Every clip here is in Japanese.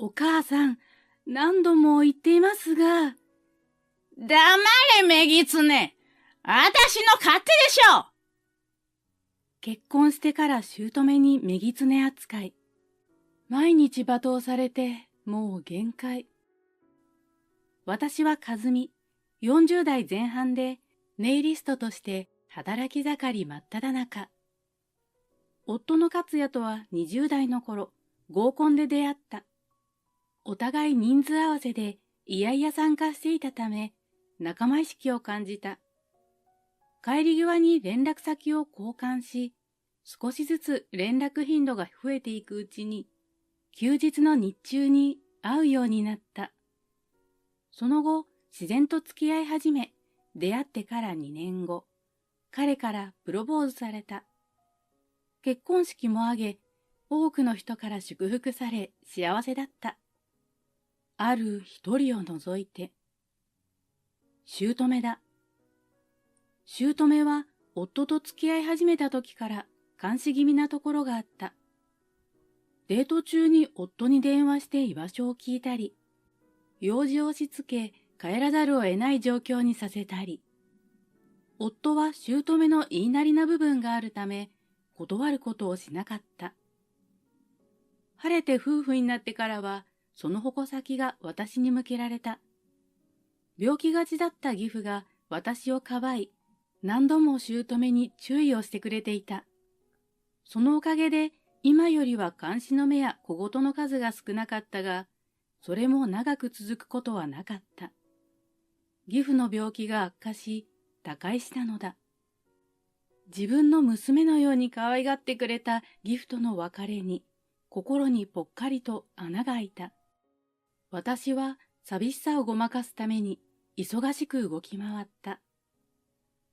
お母さん、何度も言っていますが。黙れ、メギツネ。あたしの勝手でしょ。結婚してから姑にメギツネ扱い。毎日罵倒されて、もう限界。私は和美、40代前半でネイリストとして働き盛り真っ只中。夫の勝也とは20代の頃、合コンで出会った。お互い人数合わせでいやいや参加していたため、仲間意識を感じた。帰り際に連絡先を交換し、少しずつ連絡頻度が増えていくうちに、休日の日中に会うようになった。その後、自然と付き合い始め、出会ってから2年後、彼からプロポーズされた。結婚式も挙げ、多くの人から祝福され幸せだった。ある一人を除いて。姑だ。姑は夫と付き合い始めた時から監視気味なところがあった。デート中に夫に電話して居場所を聞いたり、用事を押し付け帰らざるを得ない状況にさせたり、夫は姑の言いなりな部分があるため、断ることをしなかった。晴れて夫婦になってからは、その矛先が私に向けられた。病気がちだった義父が私をかばい、何度も姑に注意をしてくれていた。そのおかげで、今よりは監視の目や小言の数が少なかったが、それも長く続くことはなかった。義父の病気が悪化し、他界したのだ。自分の娘のように可愛がってくれた義父との別れに、心にぽっかりと穴が開いた。私は寂しさをごまかすために忙しく動き回った。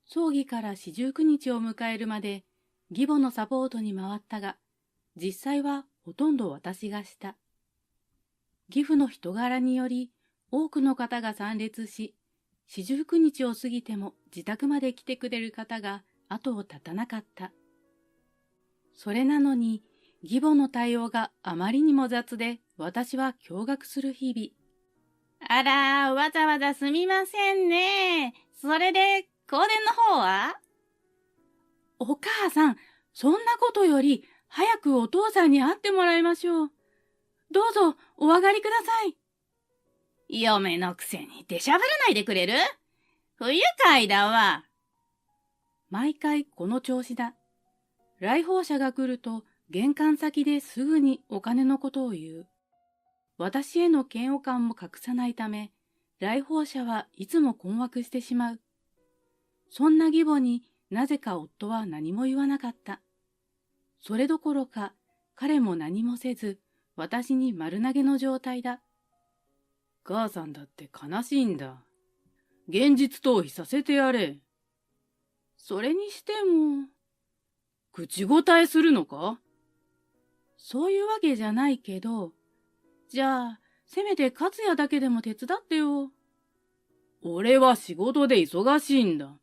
葬儀から四十九日を迎えるまで義母のサポートに回ったが、実際はほとんど私がした。義父の人柄により多くの方が参列し、四十九日を過ぎても自宅まで来てくれる方が後を絶たなかった。それなのに義母の対応があまりにも雑で、私は驚愕する日々。あら、わざわざすみませんね。それで、香典の方は？お母さん、そんなことより、早くお父さんに会ってもらいましょう。どうぞ、お上がりください。嫁のくせに出しゃばらないでくれる？不愉快だわ。毎回この調子だ。来訪者が来ると、玄関先ですぐにお金のことを言う。私への嫌悪感も隠さないため、来訪者はいつも困惑してしまう。そんな義母になぜか夫は何も言わなかった。それどころか、彼も何もせず、私に丸投げの状態だ。母さんだって悲しいんだ。現実逃避させてやれ。それにしても、口答えするのか？そういうわけじゃないけど、じゃあ、せめて勝也だけでも手伝ってよ。俺は仕事で忙しいんだ。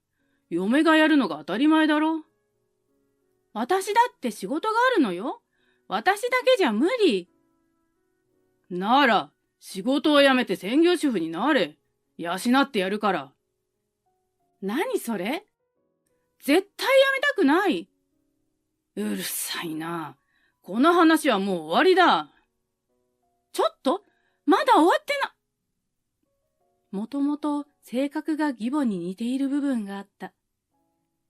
嫁がやるのが当たり前だろ。私だって仕事があるのよ。私だけじゃ無理。なら、仕事を辞めて専業主婦になれ。養ってやるから。何それ？絶対やめたくない。うるさいな。この話はもう終わりだ。ちょっと、まだ終わってな。もともと性格が義母に似ている部分があった。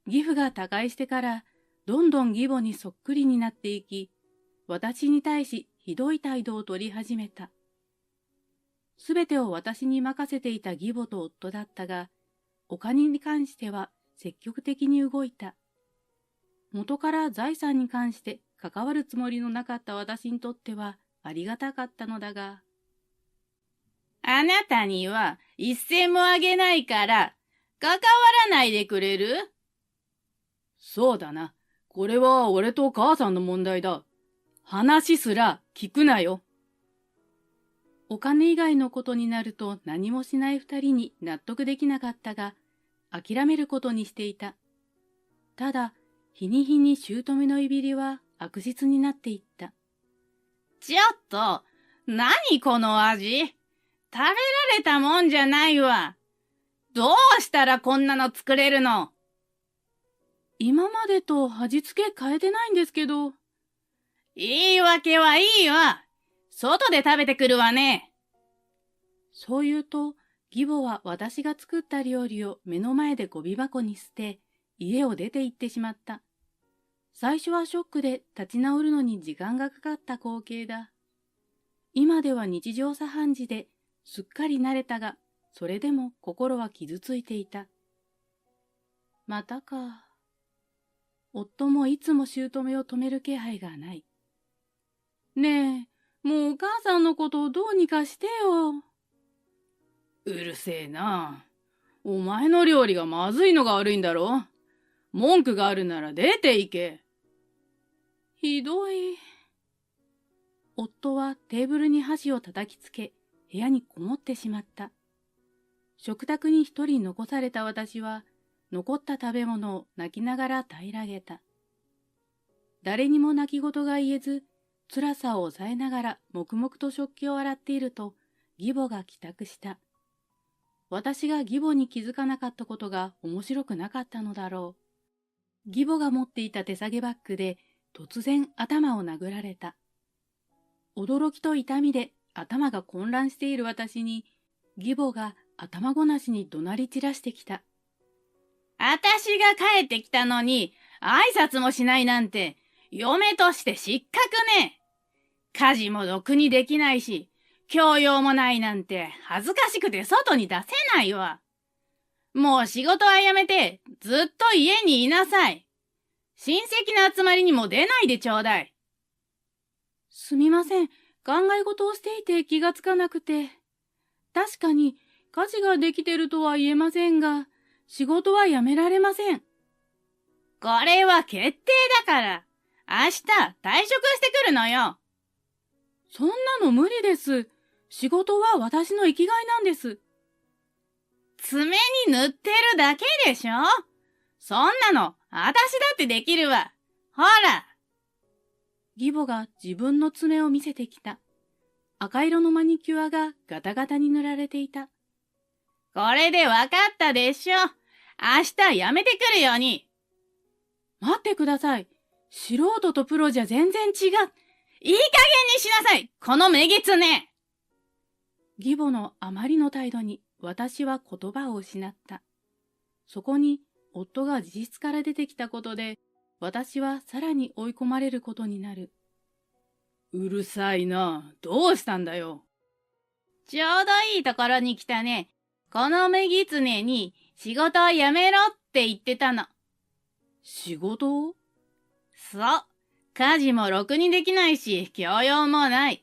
義父が他界してから、どんどん義母にそっくりになっていき、私に対しひどい態度を取り始めた。すべてを私に任せていた義母と夫だったが、お金に関しては積極的に動いた。元から財産に関して関わるつもりのなかった私にとってはありがたかったのだが。あなたには一銭もあげないから、関わらないでくれる？そうだな。これは俺と母さんの問題だ。話すら聞くなよ。お金以外のことになると何もしない二人に納得できなかったが、諦めることにしていた。ただ、日に日に姑のいびりは悪質になっていった。ちょっと、何この味。食べられたもんじゃないわ。どうしたらこんなの作れるの？今までと味付け変えてないんですけど。言い訳はいいわ。外で食べてくるわね。そう言うと、義母は私が作った料理を目の前でゴミ箱に捨て、家を出て行ってしまった。最初はショックで立ち直るのに時間がかかった光景だ。今では日常茶飯事ですっかり慣れたが、それでも心は傷ついていた。またか。夫もいつも姑を止める気配がない。ねえ、もうお母さんのことをどうにかしてよ。うるせえな。お前の料理がまずいのが悪いんだろ。文句があるなら出て行け。ひどい。夫はテーブルに箸を叩きつけ、部屋にこもってしまった。食卓に一人残された私は、残った食べ物を泣きながら平らげた。誰にも泣き言が言えず、辛さを抑えながら黙々と食器を洗っていると、義母が帰宅した。私が義母に気づかなかったことが面白くなかったのだろう。義母が持っていた手提げバッグで突然頭を殴られた。驚きと痛みで頭が混乱している私に、義母が頭ごなしに怒鳴り散らしてきた。あたしが帰ってきたのに、挨拶もしないなんて、嫁として失格ね。家事もろくにできないし、教養もないなんて恥ずかしくて外に出せないわ。もう仕事はやめてずっと家にいなさい。親戚の集まりにも出ないでちょうだい。すみません。考え事をしていて気がつかなくて。確かに家事ができてるとは言えませんが、仕事はやめられません。これは決定だから。明日退職してくるのよ。そんなの無理です。仕事は私の生きがいなんです。爪に塗ってるだけでしょ？そんなの、あたしだってできるわ。ほら。義母が自分の爪を見せてきた。赤色のマニキュアがガタガタに塗られていた。これでわかったでしょ。明日やめてくるように。待ってください。素人とプロじゃ全然違う。いい加減にしなさい、このめぎつね。義母のあまりの態度に私は言葉を失った。そこに夫が自室から出てきたことで、私はさらに追い込まれることになる。うるさいな。どうしたんだよ。ちょうどいいところに来たね。このめぎつねに仕事を辞めろって言ってたの。仕事を？そう。家事もろくにできないし、教養もない。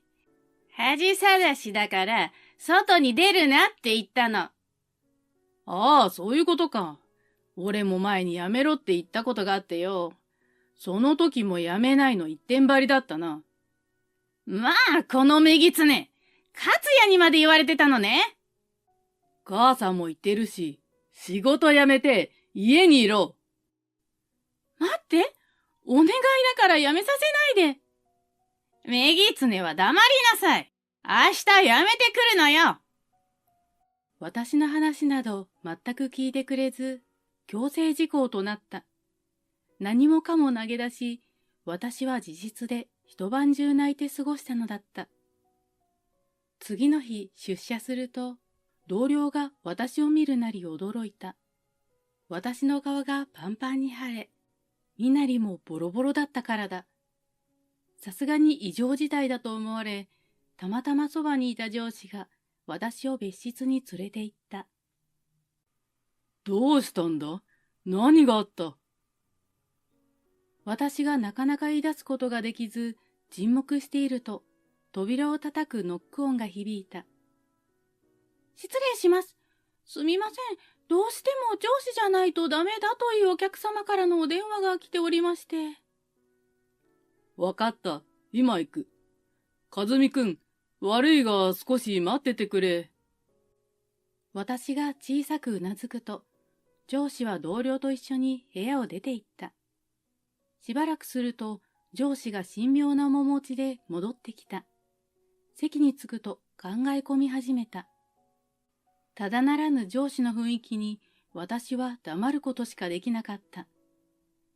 恥さらしだから、外に出るなって言ったの。ああ、そういうことか。俺も前にやめろって言ったことがあってよ。その時もやめないの一点張りだったな。まあ、このめぎつね。勝也にまで言われてたのね。母さんも言ってるし、仕事辞めて家にいろ。待って、お願いだからやめさせないで。めぎつねは黙りなさい。明日やめてくるのよ。私の話など全く聞いてくれず、強制事項となった。何もかも投げ出し、私は自室で一晩中泣いて過ごしたのだった。次の日出社すると、同僚が私を見るなり驚いた。私の顔がパンパンに腫れ、身なりもボロボロだったからだ。さすがに異常事態だと思われ、たまたまそばにいた上司が私を別室に連れて行った。どうしたんだ？何があった？私がなかなか言い出すことができず、沈黙していると、扉を叩くノック音が響いた。失礼します。すみません。どうしても上司じゃないとダメだというお客様からのお電話が来ておりまして。わかった。今行く。和美くん、悪いが少し待っててくれ。私が小さくうなずくと、上司は同僚と一緒に部屋を出て行った。しばらくすると、上司が神妙な面持ちで戻ってきた。席に着くと考え込み始めた。ただならぬ上司の雰囲気に私は黙ることしかできなかった。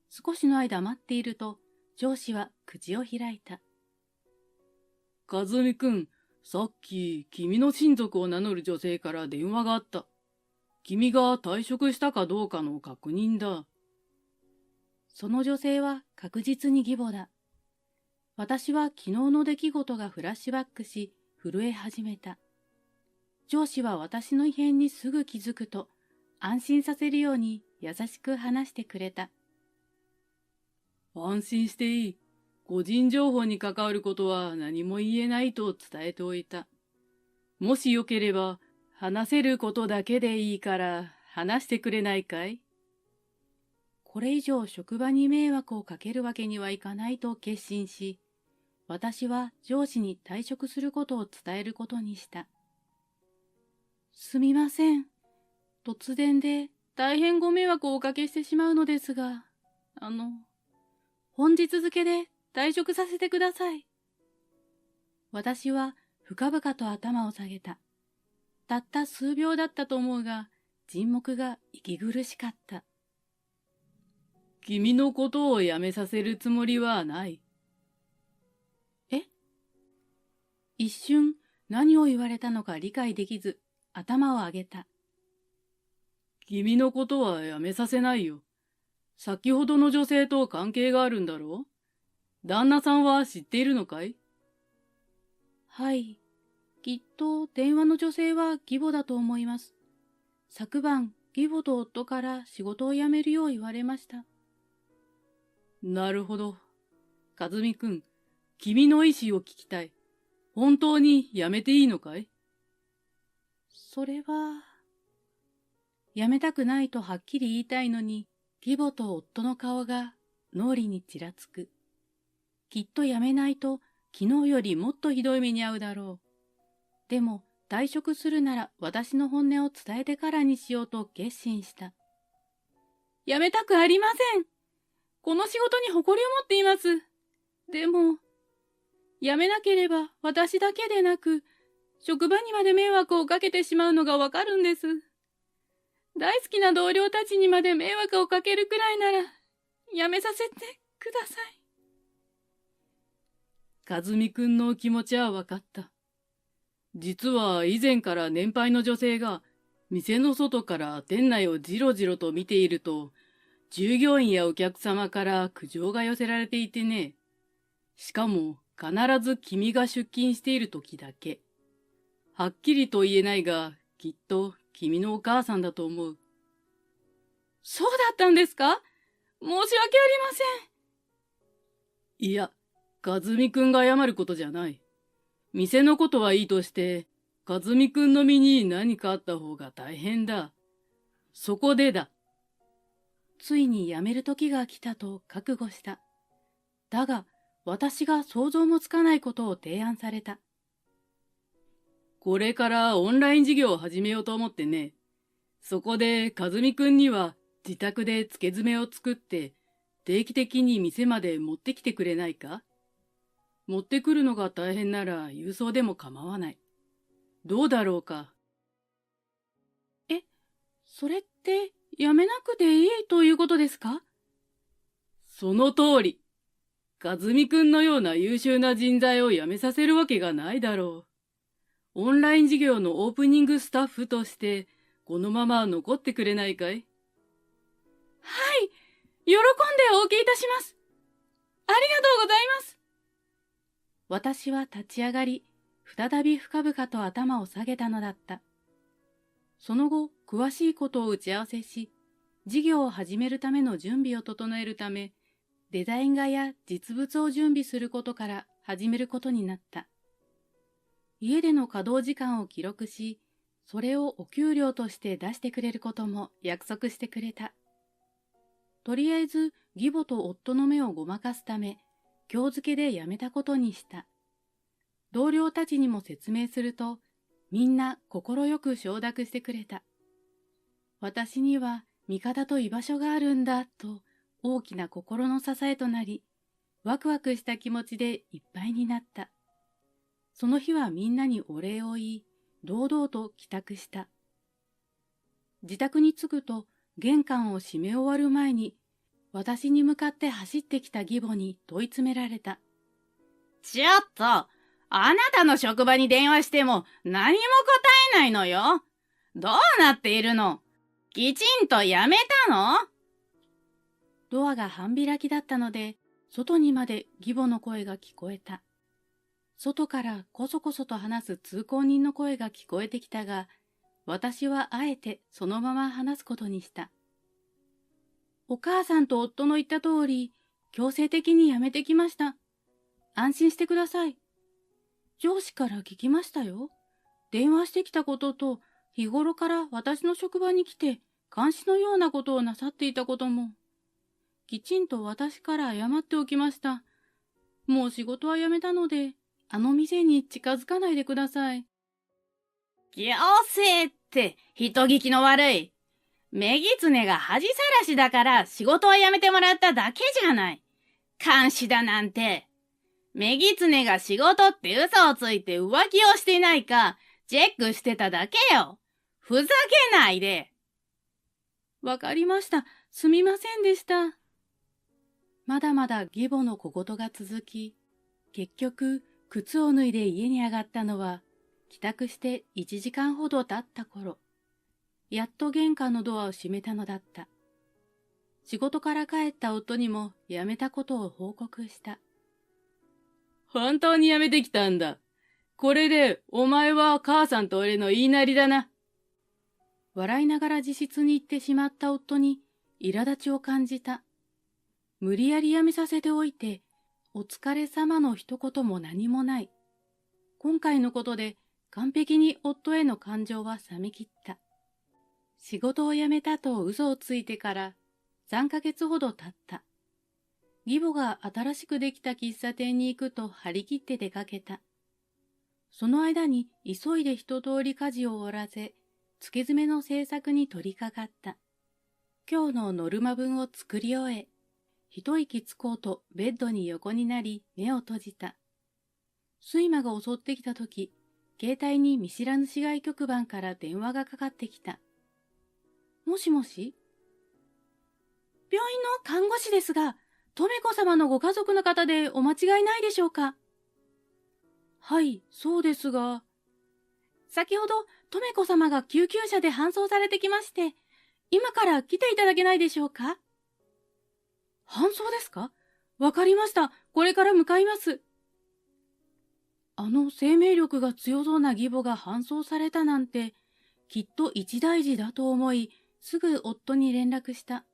少しの間待っていると上司は口を開いた。和美くん、さっき君の親族を名乗る女性から電話があった。君が退職したかどうかの確認だ。その女性は確実に義母だ。私は昨日の出来事がフラッシュバックし、震え始めた。上司は私の異変にすぐ気づくと、安心させるように優しく話してくれた。安心していい。個人情報に関わることは何も言えないと伝えておいた。もしよければ、話せることだけでいいから話してくれないかい？これ以上職場に迷惑をかけるわけにはいかないと決心し、私は上司に退職することを伝えることにした。すみません。突然で大変ご迷惑をおかけしてしまうのですが、本日付で退職させてください。私は深々と頭を下げた。たった数秒だったと思うが、沈黙が息苦しかった。君のことをやめさせるつもりはない。え？一瞬何を言われたのか理解できず、頭を上げた。君のことはやめさせないよ。先ほどの女性と関係があるんだろう？旦那さんは知っているのかい？はい。きっと電話の女性は義母だと思います。昨晩、義母と夫から仕事を辞めるよう言われました。なるほど。和美くん、君の意思を聞きたい。本当に辞めていいのかい？それは、辞めたくないとはっきり言いたいのに、義母と夫の顔が脳裏にちらつく。きっと辞めないと昨日よりもっとひどい目に遭うだろう。でも退職するなら私の本音を伝えてからにしようと決心した。辞めたくありません。この仕事に誇りを持っています。でも、辞めなければ私だけでなく、職場にまで迷惑をかけてしまうのがわかるんです。大好きな同僚たちにまで迷惑をかけるくらいなら、辞めさせてください。和美くんの気持ちは分かった。実は以前から年配の女性が店の外から店内をじろじろと見ていると、従業員やお客様から苦情が寄せられていてね。しかも必ず君が出勤している時だけ。はっきりと言えないが、きっと君のお母さんだと思う。そうだったんですか？申し訳ありません。いや、和美くんが謝ることじゃない。店のことはいいとして、和美くんの身に何かあった方が大変だ。そこでだ。ついに辞める時が来たと覚悟した。だが、私が想像もつかないことを提案された。これからオンライン授業を始めようと思ってね。そこで和美くんには自宅で付け詰めを作って、定期的に店まで持ってきてくれないか？持ってくるのが大変なら郵送でも構わない。どうだろうか？それってやめなくていいということですか？その通り。和美くんのような優秀な人材を辞めさせるわけがないだろう。オンライン授業のオープニングスタッフとして、このまま残ってくれないかい？はい、喜んでお受けいたします。ありがとうございます。私は立ち上がり、再び深々と頭を下げたのだった。その後、詳しいことを打ち合わせし、事業を始めるための準備を整えるため、デザイン画や実物を準備することから始めることになった。家での稼働時間を記録し、それをお給料として出してくれることも約束してくれた。とりあえず義母と夫の目をごまかすため、今日付で辞めたことにした。同僚たちにも説明すると、みんな快く承諾してくれた。私には味方と居場所があるんだと大きな心の支えとなり、ワクワクした気持ちでいっぱいになった。その日はみんなにお礼を言い、堂々と帰宅した。自宅に着くと、玄関を閉め終わる前に、私に向かって走ってきた義母に問い詰められた。ちょっと、あなたの職場に電話しても何も答えないのよ。どうなっているの？きちんとやめたの？ドアが半開きだったので、外にまで義母の声が聞こえた。外からこそこそと話す通行人の声が聞こえてきたが、私はあえてそのまま話すことにした。お母さんと夫の言った通り、強制的に辞めてきました。安心してください。上司から聞きましたよ。電話してきたことと、日頃から私の職場に来て、監視のようなことをなさっていたことも。きちんと私から謝っておきました。もう仕事は辞めたので、あの店に近づかないでください。行政って人聞きの悪い。メギツネが恥さらしだから仕事を辞めてもらっただけじゃない。監視だなんて。メギツネが仕事って嘘をついて浮気をしていないかチェックしてただけよ。ふざけないで。わかりました。すみませんでした。まだまだ義母の小言が続き、結局、靴を脱いで家に上がったのは、帰宅して1時間ほど経った頃、やっと玄関のドアを閉めたのだった。仕事から帰った夫にも辞めたことを報告した。本当に辞めてきたんだ。これでお前は母さんと俺の言いなりだな。笑いながら自室に行ってしまった夫に苛立ちを感じた。無理やり辞めさせておいて、お疲れ様の一言も何もない。今回のことで完璧に夫への感情は冷めきった。仕事を辞めたと嘘をついてから3ヶ月ほど経った。義母が新しくできた喫茶店に行くと張り切って出かけた。その間に急いで一通り家事を終わらせ、付け詰めの制作に取り掛かった。今日のノルマ文を作り終え、一息つこうとベッドに横になり目を閉じた。睡魔が襲ってきたとき、携帯に見知らぬ市外局番から電話がかかってきた。もしもし？病院の看護師ですが、とめこ様のご家族の方でお間違いないでしょうか？はい、そうですが。先ほど、とめこ様が救急車で搬送されてきまして、今から来ていただけないでしょうか？搬送ですか？わかりました。これから向かいます。あの生命力が強そうな義母が搬送されたなんて、きっと一大事だと思い、すぐ夫に連絡した。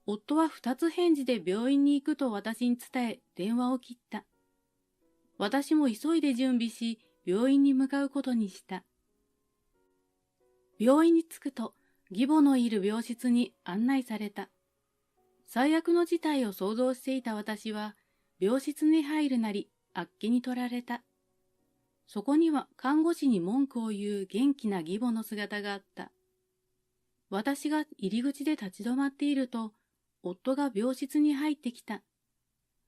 夫は二つ返事で病院に行くと私に伝え、電話を切った。私も急いで準備し、病院に向かうことにした。病院に着くと、義母のいる病室に案内された。最悪の事態を想像していた私は、病室に入るなり、あっけに取られた。そこには看護師に文句を言う元気な義母の姿があった。私が入り口で立ち止まっていると、夫が病室に入ってきた。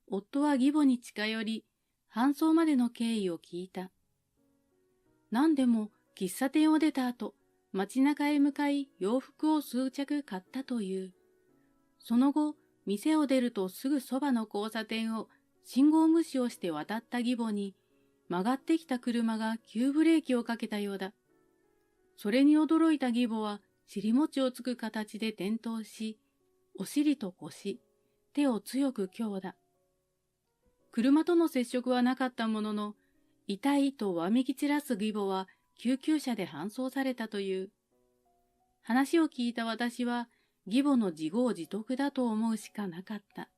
夫は義母に近寄り、搬送までの経緯を聞いた。何でも喫茶店を出た後、街中へ向かい洋服を数着買ったという。その後、店を出るとすぐそばの交差点を信号無視をして渡った義母に、曲がってきた車が急ブレーキをかけたようだ。それに驚いた義母は尻餅をつく形で転倒し、お尻と腰、手を強く強打。車との接触はなかったものの、痛いとわめき散らす義母は救急車で搬送されたという。話を聞いた私は、義母の自業自得だと思うしかなかった。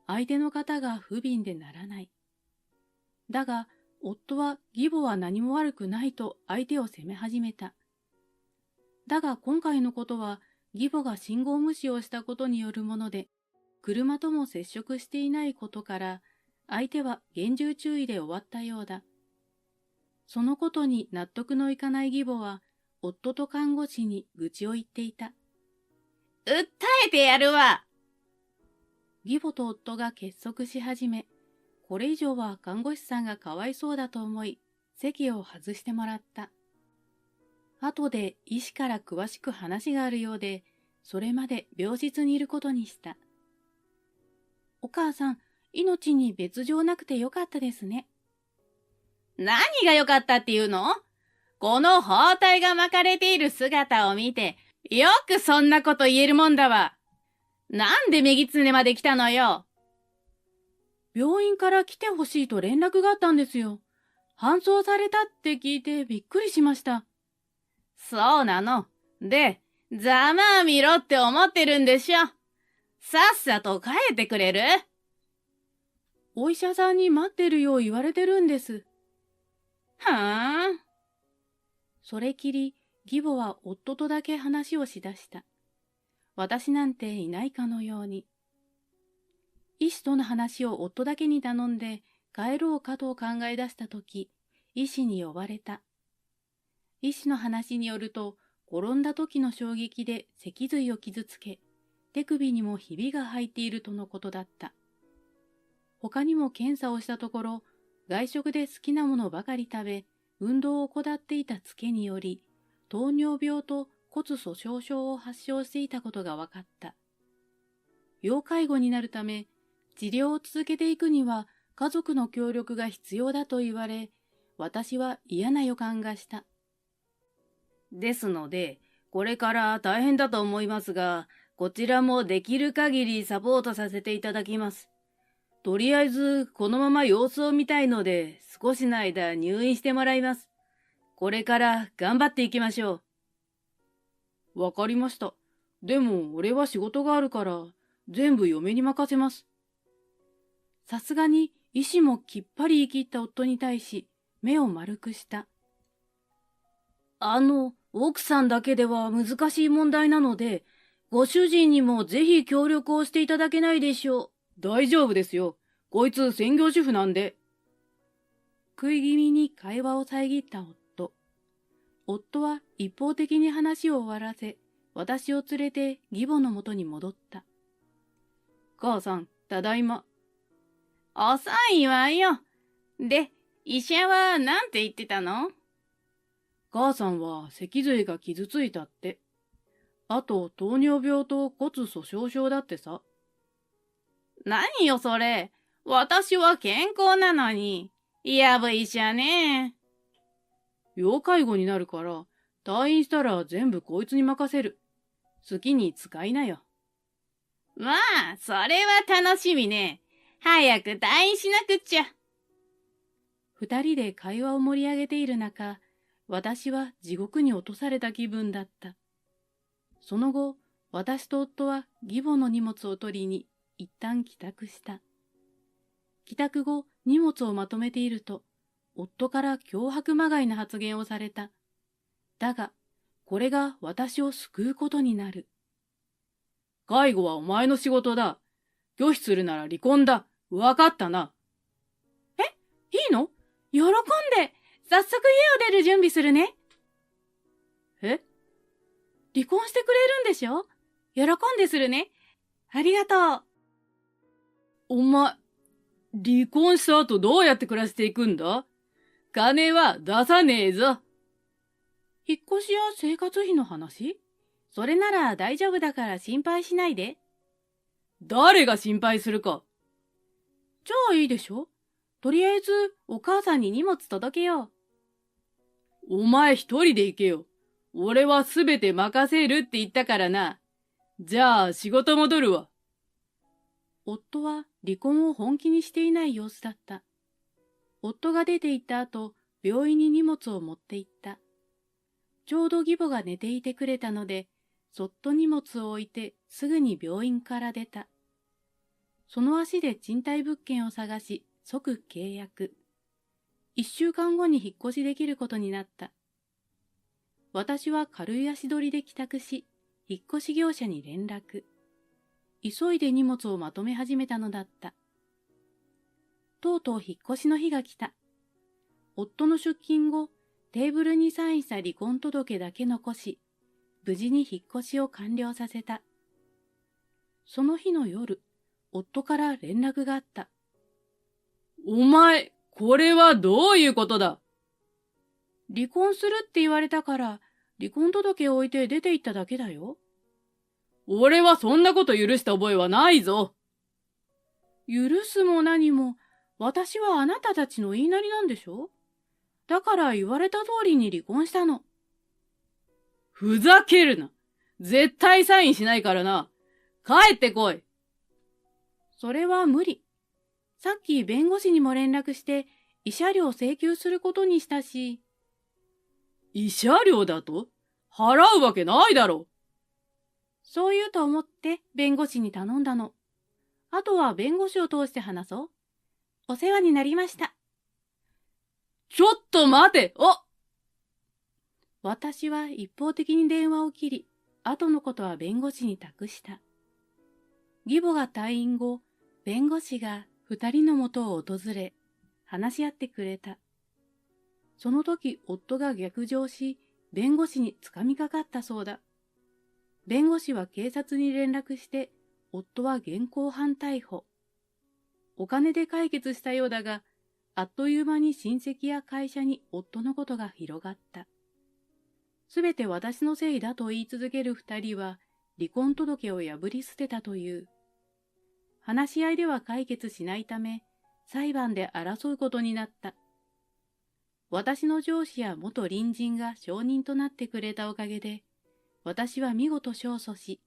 相手の方が不憫でならない。だが、夫は義母は何も悪くないと相手を責め始めた。だが今回のことは、義母が信号無視をしたことによるもので、車とも接触していないことから、相手は厳重注意で終わったようだ。そのことに納得のいかない義母は、夫と看護師に愚痴を言っていた。訴えてやるわ。義母と夫が結束し始め、これ以上は看護師さんがかわいそうだと思い、席を外してもらった。後で医師から詳しく話があるようで、それまで病室にいることにした。お母さん、命に別状なくてよかったですね。何が良かったっていうの？この包帯が巻かれている姿を見て、よくそんなこと言えるもんだわ。なんでメギツネまで来たのよ。病院から来てほしいと連絡があったんですよ。搬送されたって聞いてびっくりしました。そうなの。で、ざまあ見ろって思ってるんでしょ。さっさと帰ってくれる？お医者さんに待ってるよう言われてるんです。はぁ。それきり、義母は夫とだけ話をしだした。私なんていないかのように。医師との話を夫だけに頼んで帰ろうかと考え出したとき、医師に呼ばれた。医師の話によると、転んだ時の衝撃で脊髄を傷つけ、手首にもひびが入っているとのことだった。他にも検査をしたところ、外食で好きなものばかり食べ、運動を怠っていたツケにより、糖尿病と骨粗鬆症を発症していたことが分かった。要介護になるため、治療を続けていくには家族の協力が必要だと言われ、私は嫌な予感がした。ですので、これから大変だと思いますが、こちらもできる限りサポートさせていただきます。とりあえず、このまま様子を見たいので、少しの間入院してもらいます。これから頑張っていきましょう。わかりました。でも、俺は仕事があるから、全部嫁に任せます。さすがに医師もきっぱり言い切った夫に対し、目を丸くした。奥さんだけでは難しい問題なので、ご主人にもぜひ協力をしていただけないでしょう。大丈夫ですよ。こいつ専業主婦なんで。食い気味に会話を遮った夫。夫は一方的に話を終わらせ、私を連れて義母のもとに戻った。母さん、ただいま。遅いわよ。で、医者はなんて言ってたの？母さんは脊髄が傷ついたって。あと、糖尿病と骨粗鬆症だってさ。何よそれ。私は健康なのに。やぶ医者ね。要介護になるから、退院したら全部こいつに任せる。好きに使いなよ。まあ、それは楽しみね。早く退院しなくっちゃ。二人で会話を盛り上げている中、私は地獄に落とされた気分だった。その後、私と夫は義母の荷物を取りに一旦帰宅した。帰宅後、荷物をまとめていると、夫から脅迫まがいな発言をされた。だが、これが私を救うことになる。介護はお前の仕事だ。拒否するなら離婚だ。わかったな。いいの？喜んで、早速家を出る準備するね。え？離婚してくれるんでしょ？喜んでするね。ありがとう。お前、離婚した後どうやって暮らしていくんだ？金は出さねえぞ。引っ越しや生活費の話？それなら大丈夫だから心配しないで。誰が心配するか。じゃあいいでしょ？とりあえずお母さんに荷物届けよう。お前一人で行けよ。俺はすべて任せるって言ったからな。じゃあ仕事戻るわ。夫は離婚を本気にしていない様子だった。夫が出て行った後、病院に荷物を持って行った。ちょうど義母が寝ていてくれたので、そっと荷物を置いてすぐに病院から出た。その足で賃貸物件を探し、即契約。1週間後に引っ越しできることになった。私は軽い足取りで帰宅し、引っ越し業者に連絡。急いで荷物をまとめ始めたのだった。とうとう引っ越しの日が来た。夫の出勤後、テーブルにサインした離婚届だけ残し、無事に引っ越しを完了させた。その日の夜、夫から連絡があった。お前、これはどういうことだ？離婚するって言われたから、離婚届を置いて出て行っただけだよ。俺はそんなこと許した覚えはないぞ。許すも何も、私はあなたたちの言いなりなんでしょ？だから言われた通りに離婚したの。ふざけるな。絶対サインしないからな。帰ってこい。それは無理。さっき弁護士にも連絡して慰謝料請求することにしたし。慰謝料だと？払うわけないだろ。そう言うと思って弁護士に頼んだの。あとは弁護士を通して話そう。お世話になりました。ちょっと待て。私は一方的に電話を切り、後のことは弁護士に託した。義母が退院後、弁護士が二人のもとを訪れ、話し合ってくれた。その時、夫が逆上し、弁護士につかみかかったそうだ。弁護士は警察に連絡して、夫は現行犯逮捕。お金で解決したようだが、あっという間に親戚や会社に夫のことが広がった。すべて私のせいだと言い続ける二人は、離婚届を破り捨てたという。話し合いでは解決しないため、裁判で争うことになった。私の上司や元隣人が証人となってくれたおかげで、私は見事勝訴し、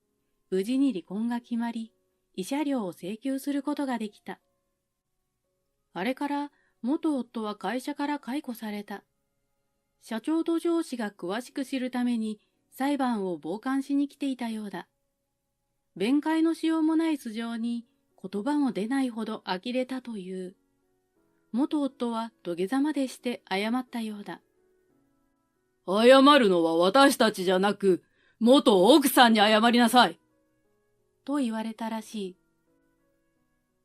無事に離婚が決まり、慰謝料を請求することができた。あれから元夫は会社から解雇された。社長と上司が詳しく知るために裁判を傍観しに来ていたようだ。弁解のしようもない素性に言葉も出ないほど呆れたという。元夫は土下座までして謝ったようだ。謝るのは私たちじゃなく、元奥さんに謝りなさい。と言われたらしい。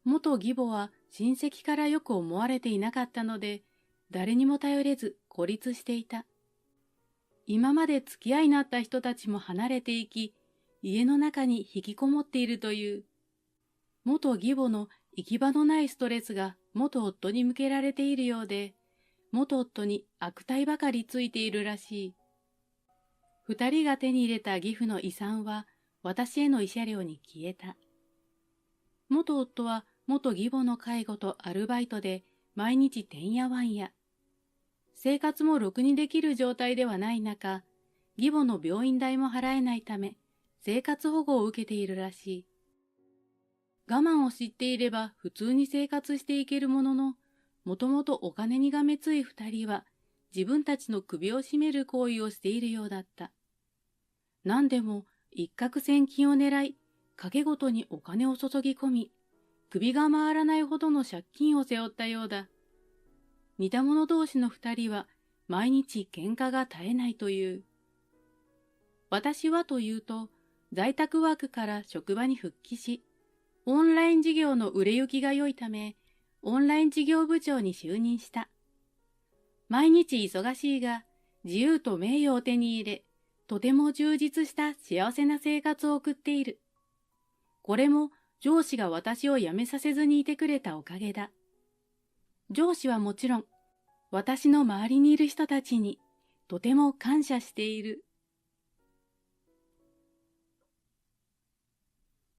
元義母は親戚からよく思われていなかったので、誰にも頼れず孤立していた。今まで付き合いになった人たちも離れていき、家の中に引きこもっているという。元義母の行き場のないストレスが元夫に向けられているようで、元夫に悪態ばかりついているらしい。二人が手に入れた義父の遺産は私への慰謝料に消えた。元夫は元義母の介護とアルバイトで毎日てんやわんや。生活もろくにできる状態ではない中、義母の病院代も払えないため、生活保護を受けているらしい。我慢を知っていれば普通に生活していけるものの、もともとお金にがめつい二人は自分たちの首を絞める行為をしているようだった。何でも一攫千金を狙い、賭けごとにお金を注ぎ込み、首が回らないほどの借金を背負ったようだ。似た者同士の二人は毎日喧嘩が絶えないという。私はというと、在宅ワークから職場に復帰し、オンライン事業の売れ行きが良いため、オンライン事業部長に就任した。毎日忙しいが、自由と名誉を手に入れ、とても充実した幸せな生活を送っている。これも上司が私を辞めさせずにいてくれたおかげだ。上司はもちろん、私の周りにいる人たちにとても感謝している。